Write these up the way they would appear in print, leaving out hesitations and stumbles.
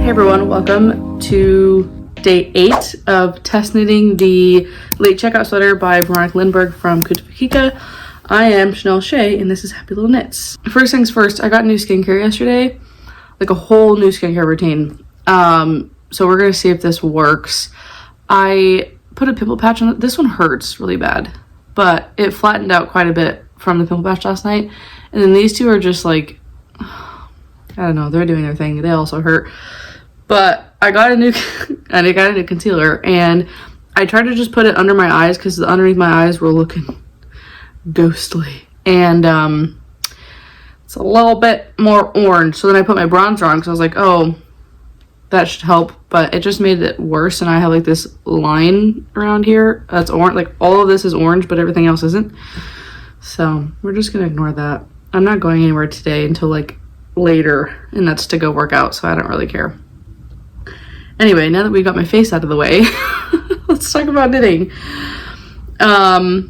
Hey everyone, welcome to day 8 of test knitting the late checkout sweater by Veronica Lindberg from Kutupakika. I am Chanel Shea and this is Happy Little Knits. First things first, I got new skincare yesterday, like a whole new skincare routine. So we're gonna see if this works. I put a pimple patch on it. This one hurts really bad, but it flattened out quite a bit from the pimple patch last night. And then these two are just like, I don't know, they're doing their thing. They also hurt. But I got a new concealer and I tried to just put it under my eyes because underneath my eyes were looking ghostly. And it's a little bit more orange. So then I put my bronzer on because I was like, oh, that should help. But it just made it worse. And I have like this line around here that's orange. Like all of this is orange, but everything else isn't. So we're just going to ignore that. I'm not going anywhere today until like later, and that's to go work out, so I don't really care. Anyway, now that we got my face out of the way, let's talk about knitting. I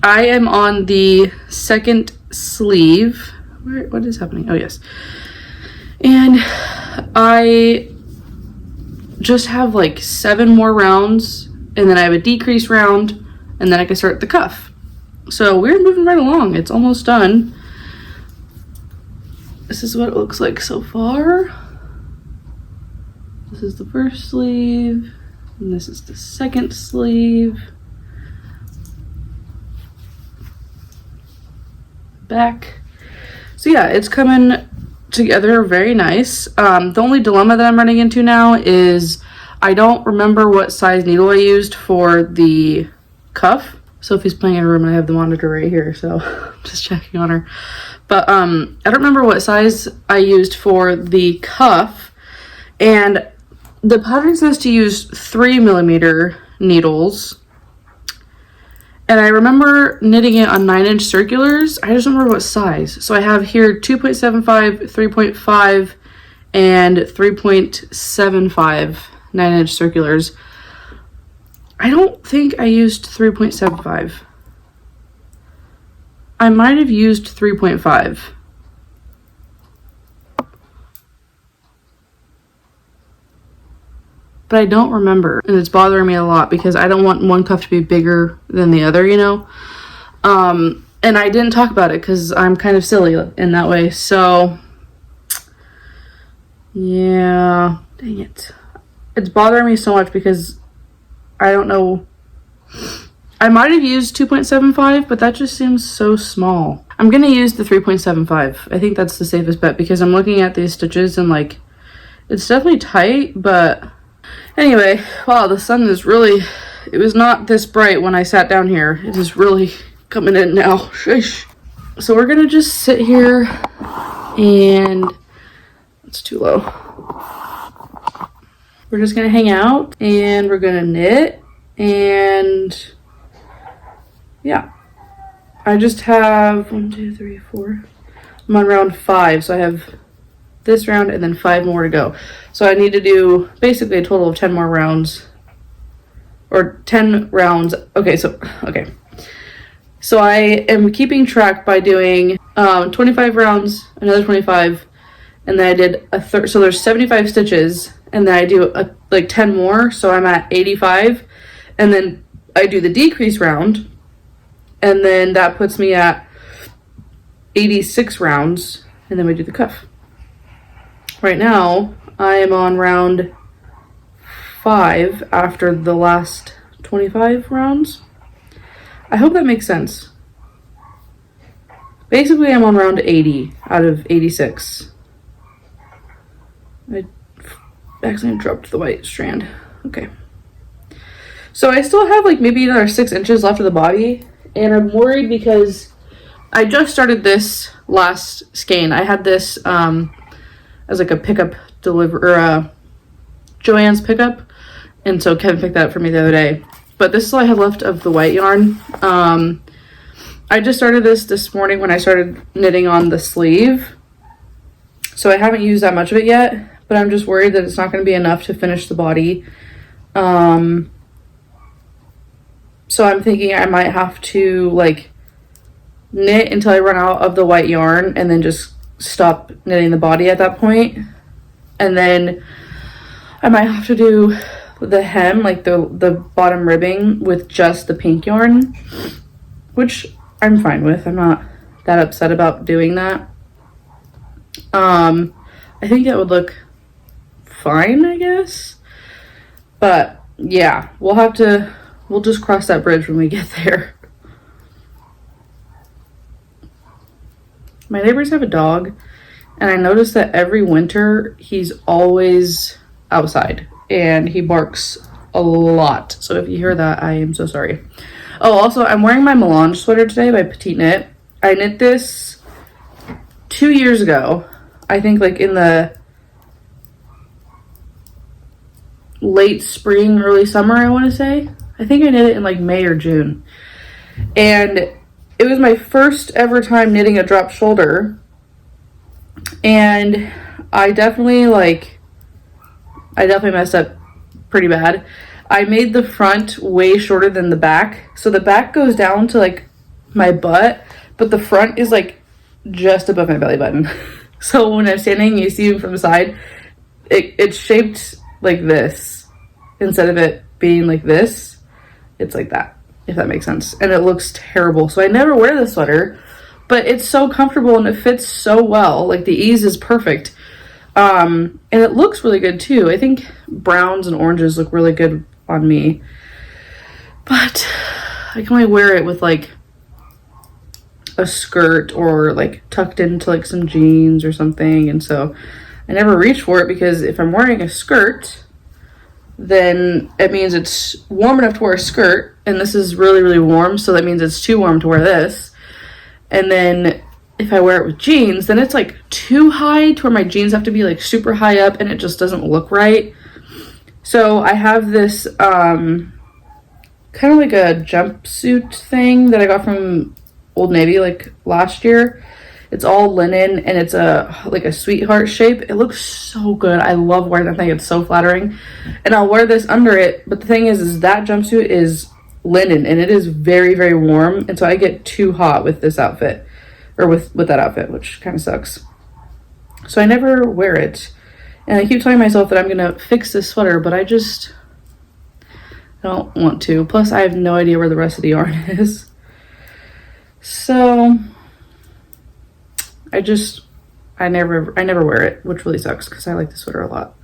am on the second sleeve. What is happening? Oh yes. And I just have like 7 more rounds, and then I have a decrease round, and then I can start the cuff. So we're moving right along. It's almost done. This is what it looks like so far. This is the first sleeve, and this is the second sleeve. Back. So yeah, it's coming together very nice. The only dilemma that I'm running into now is I don't remember what size needle I used for the cuff. Sophie's playing in a room and I have the monitor right here, so I'm just checking on her. But I don't remember what size I used for the cuff, and the pattern says to use 3mm needles, and I remember knitting it on 9-inch circulars. I just don't remember what size. So I have here 2.75, 3.5, and 3.75 9-inch circulars. I don't think I used 3.75. I might have used 3.5. But I don't remember, and it's bothering me a lot because I don't want one cuff to be bigger than the other, you know? And I didn't talk about it because I'm kind of silly in that way, so yeah, dang it. It's bothering me so much because I don't know. I might have used 2.75, but that just seems so small. I'm gonna use the 3.75. I think that's the safest bet because I'm looking at these stitches and like, it's definitely tight, but anyway, wow, the sun is really, it was not this bright when I sat down here. It is really coming in now. Sheesh. So we're gonna just sit here and, it's too low. We're just gonna hang out and we're gonna knit, and yeah, I just have 1, 2, 3, 4. I'm on round 5, so I have this round and then 5 more to go. So I need to do basically a total of 10 more rounds, or 10 rounds. Okay. So I am keeping track by doing 25 rounds, another 25, and then I did a third. So there's 75 stitches, and then I do like 10 more, so I'm at 85, and then I do the decrease round, and then that puts me at 86 rounds, and then we do the cuff. Right now, I am on round 5 after the last 25 rounds. I hope that makes sense. Basically, I'm on round 80 out of 86. I accidentally dropped the white strand. Okay. So I still have like maybe another 6 inches left of the body, and I'm worried because I just started this last skein. I had this as like a pickup Joann's pickup, and so Kevin picked that up for me the other day. But this is all I have left of the white yarn. I just started this morning when I started knitting on the sleeve, so I haven't used that much of it yet, but I'm just worried that it's not going to be enough to finish the body. So I'm thinking I might have to like knit until I run out of the white yarn and then just stop knitting the body at that point. And then I might have to do the hem, like the bottom ribbing with just the pink yarn, which I'm fine with. I'm not that upset about doing that. I think that would look fine, I guess. But yeah, we'll just cross that bridge when we get there. My neighbors have a dog, and I noticed that every winter he's always outside and he barks a lot. So if you hear that, I am so sorry. Oh, also, I'm wearing my Melange sweater today by Petite Knit. I knit this 2 years ago. I think like in the late spring, early summer, I want to say. I think I knit it in like May or June. And it was my first ever time knitting a drop shoulder. And I definitely messed up pretty bad. I made the front way shorter than the back. So the back goes down to like my butt, but the front is like just above my belly button. So when I'm standing, you see me from the side, it's shaped like this. Instead of it being like this, it's like that, if that makes sense. And it looks terrible. So I never wear the sweater, but it's so comfortable and it fits so well. Like the ease is perfect. And it looks really good too. I think browns and oranges look really good on me. But I can only wear it with like a skirt or like tucked into like some jeans or something. And so I never reach for it because if I'm wearing a skirt, then it means it's warm enough to wear a skirt. And this is really, really warm. So that means it's too warm to wear this. And then if I wear it with jeans, then it's like too high to where my jeans have to be like super high up and it just doesn't look right. So I have this kind of like a jumpsuit thing that I got from Old Navy like last year. It's all linen and it's like a sweetheart shape. It looks so good. I love wearing that thing. It's so flattering. And I'll wear this under it. But the thing is that jumpsuit is linen and it is very, very warm. And so I get too hot with this outfit, or with that outfit, which kind of sucks. So I never wear it. And I keep telling myself that I'm going to fix this sweater, but I just don't want to. Plus I have no idea where the rest of the yarn is. So I never wear it, which really sucks because I like the sweater a lot.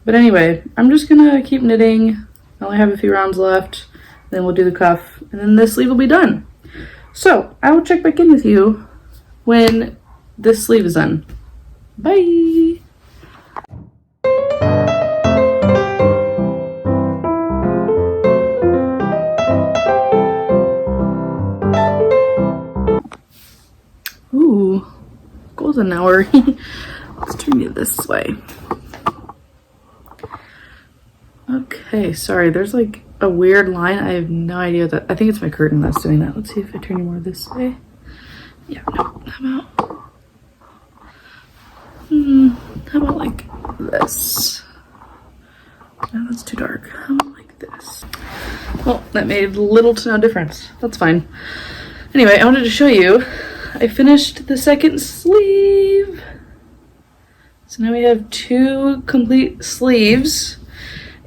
But anyway, I'm just gonna keep knitting. I only have a few rounds left. Then we'll do the cuff and then this sleeve will be done. So I will check back in with you when this sleeve is done. Bye. Ooh, golden hour. Let's turn it this way. Okay, sorry, there's like a weird line. I have no idea that. I think it's my curtain that's doing that. Let's see if I turn you more this way. Yeah, no, how about like this? No, that's too dark. How about like this? Well, that made little to no difference. That's fine. Anyway, I wanted to show you, I finished the second sleeve. So now we have 2 complete sleeves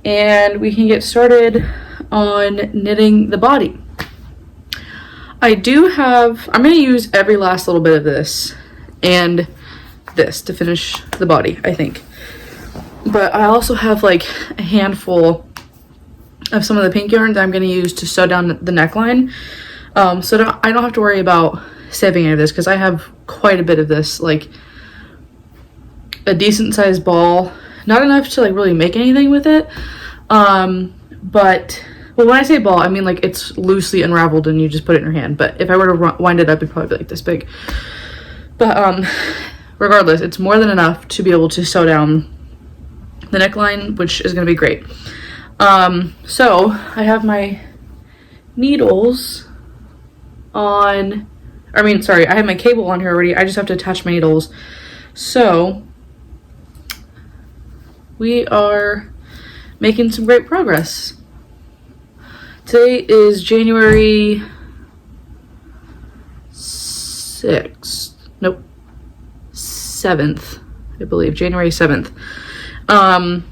and we can get started on knitting the body. I'm gonna use every last little bit of this and this to finish the body, I think. But I also have like a handful of some of the pink yarn that I'm gonna use to sew down the neckline. So I don't have to worry about saving any of this because I have quite a bit of this, like a decent sized ball, not enough to like really make anything with it. But well, when I say ball, I mean like it's loosely unraveled and you just put it in your hand. But if I were to wind it up, it'd probably be like this big. But regardless, it's more than enough to be able to sew down the neckline, which is going to be great. So I have my needles on, I have my cable on here already. I just have to attach my needles. So we are making some great progress. Today is January 7th, I I believe, January 7th. And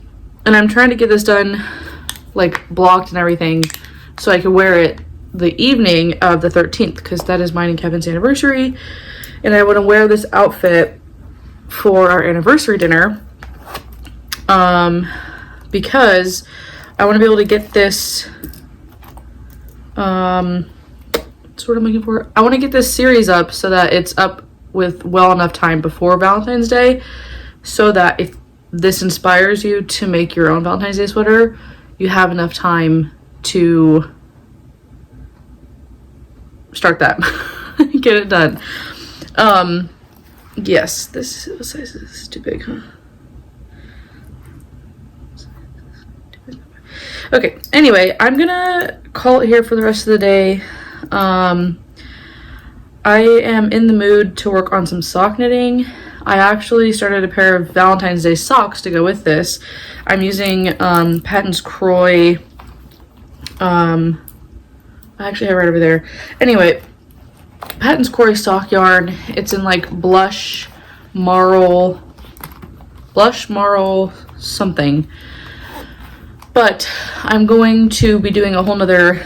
I'm trying to get this done, like blocked and everything, so I could wear it the evening of the 13th, because that is mine and Kevin's anniversary, and I want to wear this outfit for our anniversary dinner, because I want to be able to get this, that's what I'm looking for. I want to get this series up so that it's up with well enough time before Valentine's Day, so that if this inspires you to make your own Valentine's Day sweater, you have enough time to start that. Get it done. Yes, this size is too big, huh? Okay, anyway, I'm gonna call it here for the rest of the day. I am in the mood to work on some sock knitting. I actually started a pair of Valentine's Day socks to go with this. I'm using Patons Kroy. I actually have it right over there. Anyway, Patons Kroy sock yarn. It's in like blush marl something. But I'm going to be doing a whole nother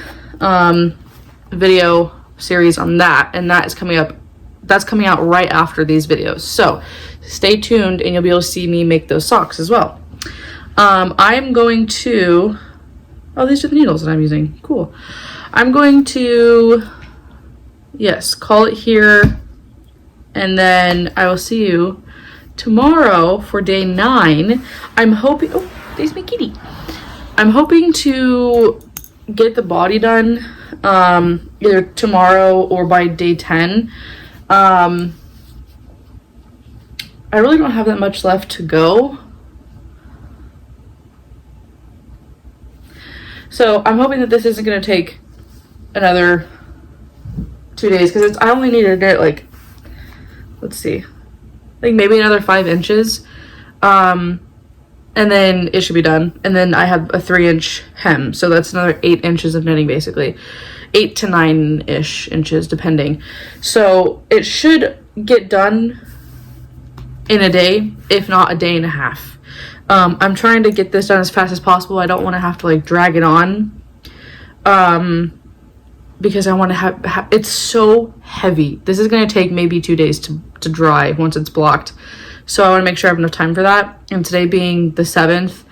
video series on that, and that is coming up. That's coming out right after these videos, so stay tuned and you'll be able to see me make those socks as well. I'm going to, oh, these are the needles that I'm using. Cool. I'm going to, yes, call it here, and then I will see you tomorrow for day 9. I'm hoping, oh, there's my kitty. I'm hoping to get the body done either tomorrow or by day 10. I really don't have that much left to go, so I'm hoping that this isn't going to take another 2 days, because I only need to knit like, let's see, like maybe another 5 inches, and then it should be done. And then I have a 3-inch hem, so that's another 8 inches of knitting, basically 8 to 9-ish inches depending. So it should get done in a day, if not a day and a half. I'm trying to get this done as fast as possible. I don't want to have to like drag it on, because I want to have it's so heavy. This is going to take maybe 2 days to dry once it's blocked, so I want to make sure I have enough time for that. And today being the 7th,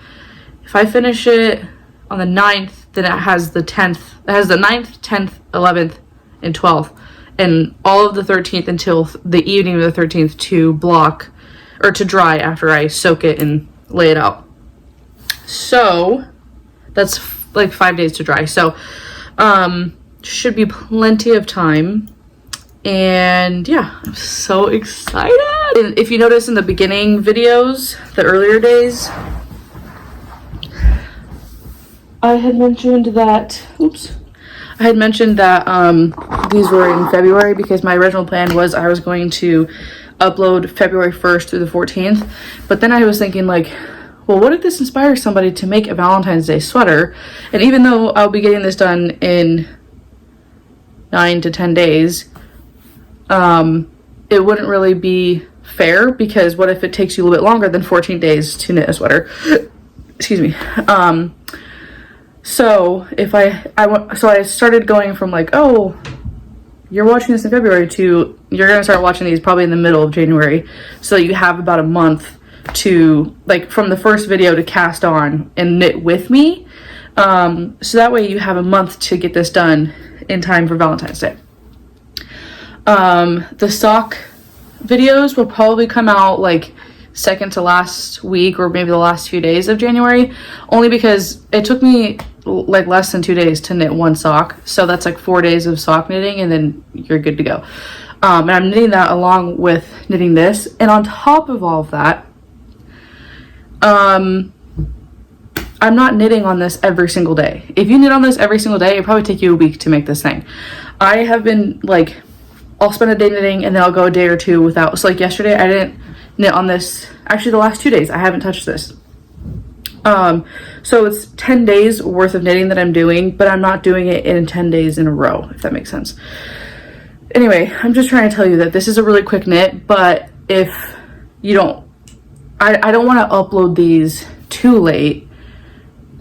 if I finish it on the 9th, then it has the 10th, it has the 9th, 10th, 11th, and 12th, and all of the 13th until the evening of the 13th to block, or to dry after I soak it and lay it out. So that's like 5 days to dry. So should be plenty of time. And yeah, I'm so excited. And if you notice in the beginning videos, the earlier days, I had mentioned that, I had mentioned that these were in February, because my original plan was I was going to upload February 1st through the 14th. But then I was thinking like, well, what if this inspires somebody to make a Valentine's Day sweater? And even though I'll be getting this done in 9 to 10 days, it wouldn't really be fair, because what if it takes you a little bit longer than 14 days to knit a sweater? Excuse me. So if I started going from like, oh, you're watching this in February, to you're gonna start watching these probably in the middle of January, so you have about a month to, like, from the first video to cast on and knit with me, so that way you have a month to get this done in time for Valentine's Day. The sock videos will probably come out like second to last week, or maybe the last few days of January, only because it took me like less than 2 days to knit one sock, so that's like 4 days of sock knitting, and then you're good to go. And I'm knitting that along with knitting this, and on top of all of that, I'm not knitting on this every single day. If you knit on this every single day, it'll probably take you a week to make this thing. I have been like, I'll spend a day knitting and then I'll go a day or two without. So like yesterday I didn't knit on this. Actually, the last 2 days I haven't touched this. So it's 10 days worth of knitting that I'm doing, but I'm not doing it in 10 days in a row, if that makes sense. Anyway, I'm just trying to tell you that this is a really quick knit, but if you don't I don't want to upload these too late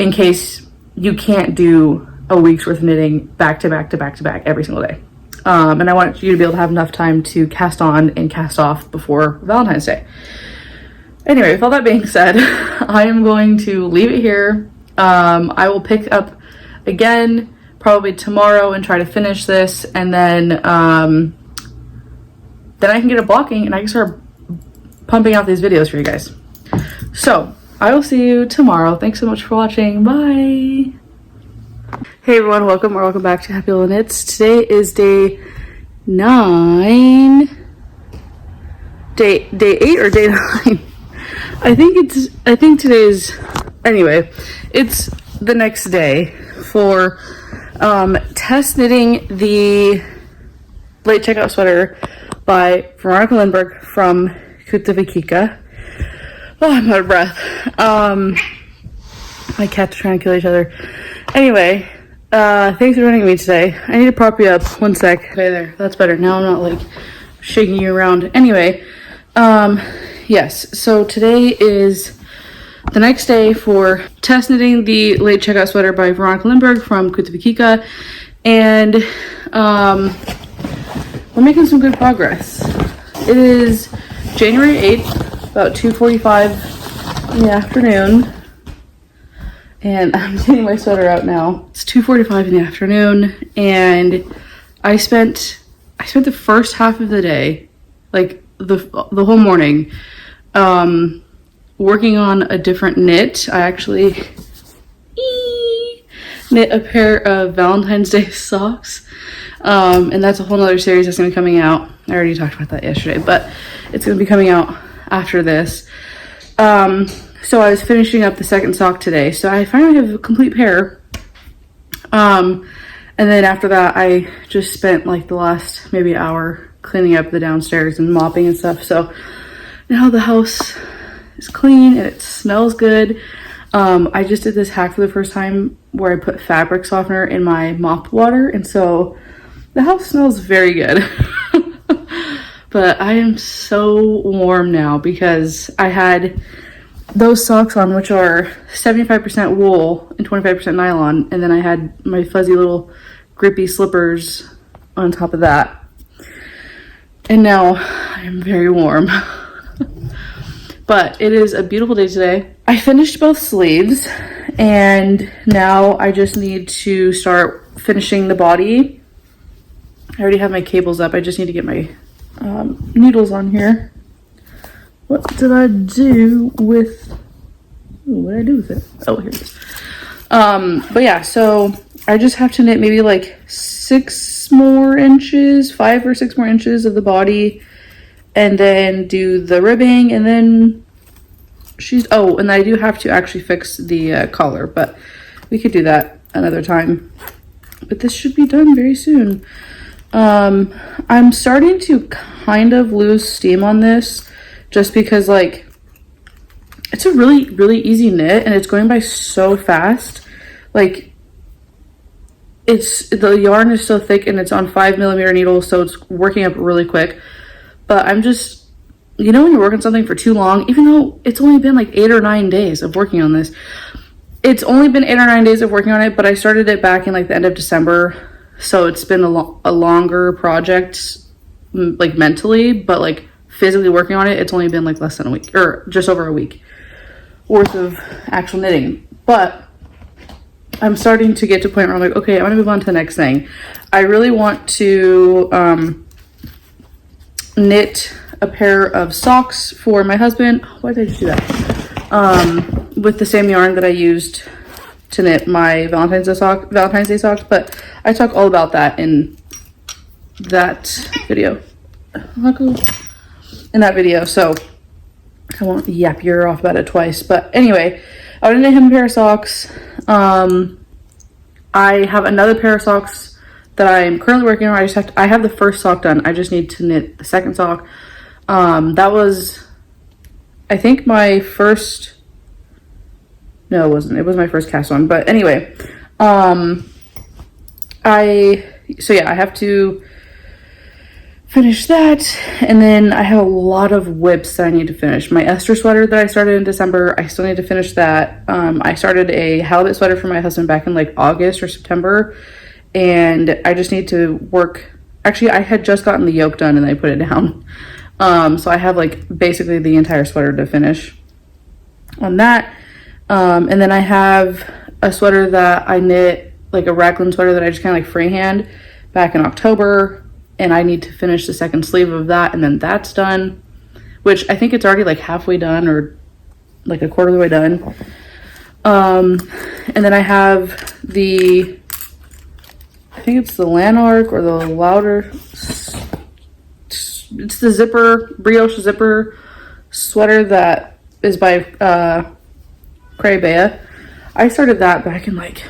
in case you can't do a week's worth of knitting back to back to back to back every single day. And I want you to be able to have enough time to cast on and cast off before Valentine's Day. Anyway, with all that being said, I am going to leave it here. I will pick up again probably tomorrow and try to finish this, and then I can get a blocking and I can start pumping out these videos for you guys. So I will see you tomorrow. Thanks so much for watching. Bye. Hey everyone, welcome or welcome back to Happy Little Knits. Today is day 9. Day 8 or day 9? I think today's, anyway, it's the next day for test knitting the late checkout sweater by Veronica Lindberg from Kutuvakika. Oh, I'm out of breath. My cats are trying to kill each other. Anyway, thanks for joining me today. I need to prop you up. One sec. Okay, there. That's better. Now I'm not like shaking you around. Anyway, yes. So today is the next day for test knitting the late checkout sweater by Veronica Lindberg from Kutuvakika, and we're making some good progress. It is January 8th, about 2:45 in the afternoon. And I'm getting my sweater out now. It's 2:45 in the afternoon, and I spent the first half of the day, like the whole morning, working on a different knit. I actually knit a pair of Valentine's Day socks, and that's a whole nother series that's gonna be coming out. I already talked about that yesterday, but it's gonna be coming out after this. So I was finishing up the second sock today, so I finally have a complete pair. And then after that, I just spent like the last maybe hour cleaning up the downstairs and mopping and stuff. So now the house is clean and it smells good. I just did this hack for the first time where I put fabric softener in my mop water, and so the house smells very good. But I am so warm now because I had those socks on, which are 75% wool and 25% nylon, and then I had my fuzzy little grippy slippers on top of that, and now I am very warm. But it is a beautiful day today. I finished both sleeves, and now I just need to start finishing the body. I already have my cables up. I just need to get my needles on here. What did I do with, what did I do with it? Oh, here it is. But yeah, so I just have to knit maybe like 6 more inches, 5 or 6 more inches of the body, and then do the ribbing, and then and I do have to actually fix the collar, but we could do that another time. But this should be done very soon. I'm starting to kind of lose steam on this, just because like it's a really, really easy knit and it's going by so fast. Like the yarn is so thick and it's on 5mm needles, so it's working up really quick. But I'm just, you know, when you're working something for too long, even though it's only been like 8 or 9 days of working on this, it's only been 8 or 9 days of working on it, but I started it back in like the end of December, so it's been a longer project, like mentally, but like physically working on it, it's only been like less than a week, or just over a week worth of actual knitting. But I'm starting to get to a point where I'm like, okay, I'm gonna move on to the next thing. I really want to knit a pair of socks for my husband. Why did I just do that? With the same yarn that I used to knit my Valentine's Day socks, but I talk all about that in that video. So I won't yap your ear off about it twice. But anyway, I want to knit him a pair of socks. I have another pair of socks that I'm currently working on. I have the first sock done. I just need to knit the second sock. That was, I think, my first, no, it wasn't. It was my first cast on. But anyway, I have to finish that. And then I have a lot of whips that I need to finish. My Esther sweater that I started in December, I still need to finish that. I started a halibut sweater for my husband back in like August or September, and I just need to work. Actually, I had just gotten the yoke done and I put it down. So I have like basically the entire sweater to finish on that. And then I have a sweater that I knit, like a raglan sweater that I just kind of like freehand back in October. And I need to finish the second sleeve of that, and then that's done, which I think it's already like halfway done or like a quarter of the way done. And then I have the, I think it's the Lanark or the Louder, it's the zipper, brioche zipper sweater that is by Cray-Bea. I started that back in like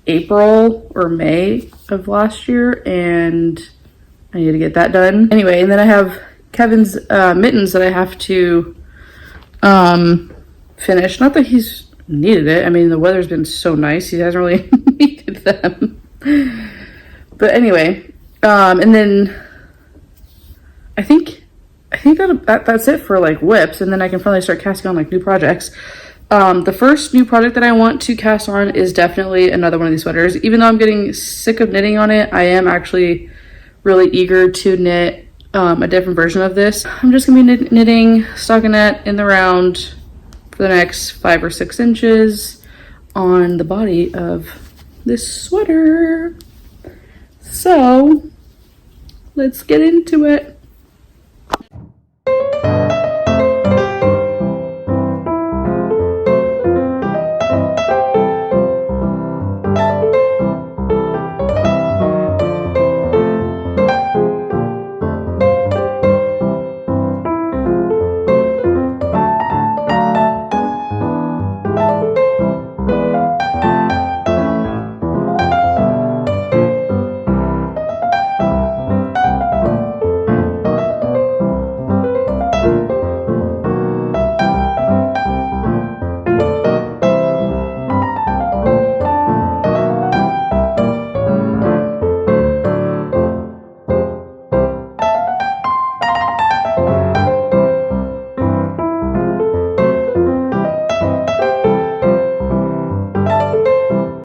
April or May of last year, and I need to get that done. Anyway, and then I have Kevin's mittens that I have to finish. Not that he's needed it. I mean, the weather's been so nice. He hasn't really needed them. But anyway, and then I think that's it for like whips, and then I can finally start casting on like new projects. The first new project that I want to cast on is definitely another one of these sweaters. Even though I'm getting sick of knitting on it, I am actually really eager to knit a different version of this. I'm just gonna be knitting stockinette in the round for the next 5 or 6 inches on the body of this sweater. So let's get into it.